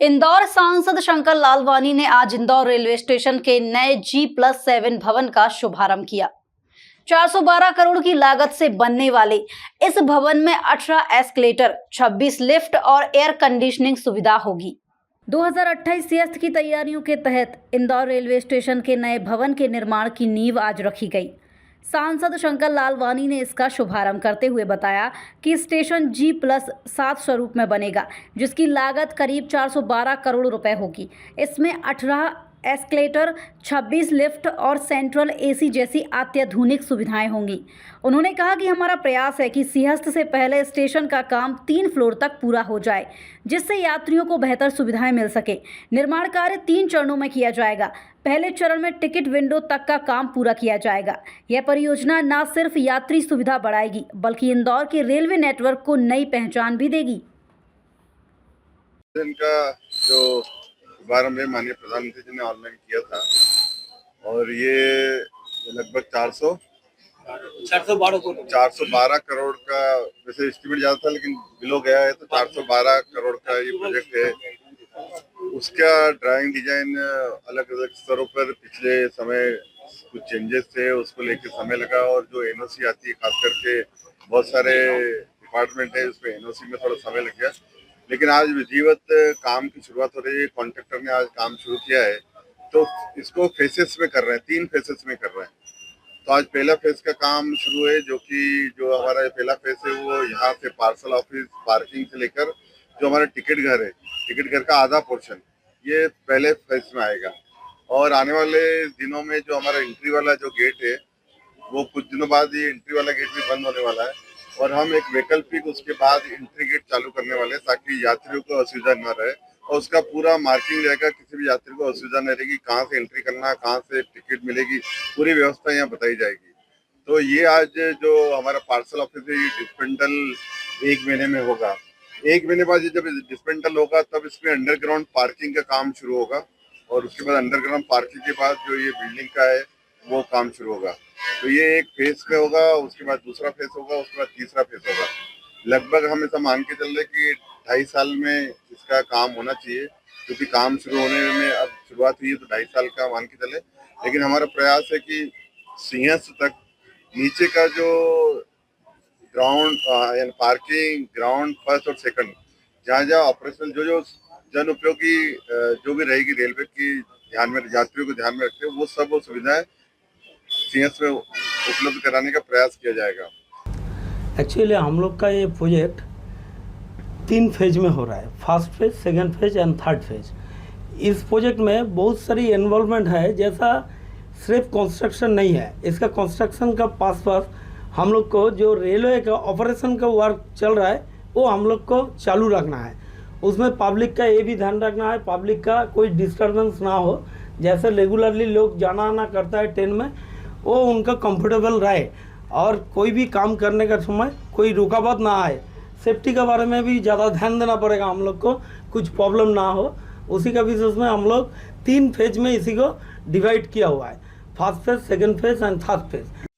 इंदौर सांसद शंकर लालवानी ने आज इंदौर रेलवे स्टेशन के नए G+7 भवन का शुभारंभ किया। 412 करोड़ की लागत से बनने वाले इस भवन में 18 एस्केलेटर, 26 लिफ्ट और एयर कंडीशनिंग सुविधा होगी। 2028 सियस्त की तैयारियों के तहत इंदौर रेलवे स्टेशन के नए भवन के निर्माण की नींव आज रखी गई। सांसद शंकर लालवानी ने इसका शुभारंभ करते हुए बताया कि स्टेशन G+7 स्वरूप में बनेगा, जिसकी लागत करीब 412 करोड़ रुपए होगी। इसमें 18 एस्केलेटर, 26 लिफ्ट और सेंट्रल एसी जैसी अत्याधुनिक सुविधाएं होंगी। उन्होंने कहा कि हमारा प्रयास है कि सिंहस्थ से पहले स्टेशन का काम 3 फ्लोर तक पूरा हो जाए, जिससे यात्रियों को बेहतर सुविधाएं मिल सके। निर्माण कार्य 3 चरणों में किया जाएगा। पहले चरण में टिकट विंडो तक का काम पूरा किया जाएगा। यह परियोजना न सिर्फ यात्री सुविधा बढ़ाएगी, बल्कि इंदौर के रेलवे नेटवर्क को नई पहचान भी देगी। इनका जो शुभारंभ माननीय प्रधानमंत्री जी ने ऑनलाइन किया था, और ये लगभग 412 करोड़ का वैसे एस्टिमेट ज्यादा था, लेकिन बिलो गया है, तो 412 करोड़ का ये प्रोजेक्ट है। उसका ड्राइंग डिजाइन अलग अलग स्तरों पर पिछले समय कुछ चेंजेस थे, उसको लेके समय लगा, और जो एनओसी आती है, खास करके बहुत सारे डिपार्टमेंट है, उसमें एनओसी में थोड़ा समय लग गया। लेकिन आज विधिवत काम की शुरुआत हो रही है। कॉन्ट्रैक्टर ने आज काम शुरू किया है, तो इसको फेसेस में कर रहे हैं, 3 फेसेस में कर रहे हैं। तो आज पहला फेज का काम शुरू है, जो हमारा पहला फेज है वो यहाँ से पार्सल ऑफिस, पार्किंग से लेकर जो हमारा टिकट घर है, टिकट घर का आधा पोर्शन ये पहले फेज में आएगा। और आने वाले दिनों में जो हमारा एंट्री वाला जो गेट है, वो कुछ दिनों बाद ये एंट्री वाला गेट भी बंद होने वाला है, और हम एक वैकल्पिक उसके बाद एंट्री गेट चालू करने वाले हैं, ताकि यात्रियों को असुविधा न रहे। और उसका पूरा मार्किंग रहेगा, किसी भी यात्री को असुविधा न रहेगी, कहाँ से एंट्री करना, कहाँ से टिकट मिलेगी, पूरी व्यवस्था यहाँ बताई जाएगी। तो ये आज जो हमारा पार्सल ऑफिस है, ये डिस्पेंडल 1 महीने में होगा। 1 महीने बाद जब डिस्पेंडल होगा, तब इसमें अंडरग्राउंड पार्किंग का काम शुरू होगा, और उसके बाद अंडरग्राउंड पार्किंग के बाद जो ये बिल्डिंग का है वो काम शुरू होगा। तो ये एक फेज में होगा, उसके बाद दूसरा फेज होगा, उसके बाद तीसरा फेज होगा। लगभग हम ऐसा मान के चल रहे कि 2.5 साल में इसका काम होना चाहिए, क्योंकि काम शुरू होने में अब शुरुआत हुई है, तो 2.5 साल का मान के चले। लेकिन हमारा प्रयास है कि सिंहस्थ तक नीचे का जो ग्राउंड यानी पार्किंग, ग्राउंड फर्स्ट और सेकंड, जहाँ ऑपरेशनल जो जन उपयोगी जो भी रहेगी रेलवे की ध्यान में, यात्रियों को ध्यान में रखते हुए, वो सब सुविधाएं सिंहस्थ में उपलब्ध कराने का प्रयास किया जाएगा। एक्चुअली हम लोग का ये प्रोजेक्ट 3 फेज में हो रहा है, first phase, second phase and third phase. इस प्रोजेक्ट में बहुत सारी इन्वॉल्वमेंट है, जैसा सिर्फ कंस्ट्रक्शन नहीं है। इसका कंस्ट्रक्शन का पास हम लोग को जो रेलवे का ऑपरेशन का वर्क चल रहा है वो हम लोग को चालू रखना है। उसमें पब्लिक का ये भी ध्यान रखना है, पब्लिक का कोई डिस्टर्बेंस ना हो। जैसे रेगुलरली लोग जाना आना करता है ट्रेन में, वो उनका कंफर्टेबल रहे, और कोई भी काम करने का समय कोई रुकावट ना आए। सेफ्टी के बारे में भी ज़्यादा ध्यान देना पड़ेगा हम लोग को, कुछ प्रॉब्लम ना हो। उसी का विशेष में हम लोग 3 फेज में इसी को डिवाइड किया हुआ है, first phase, second phase and third phase.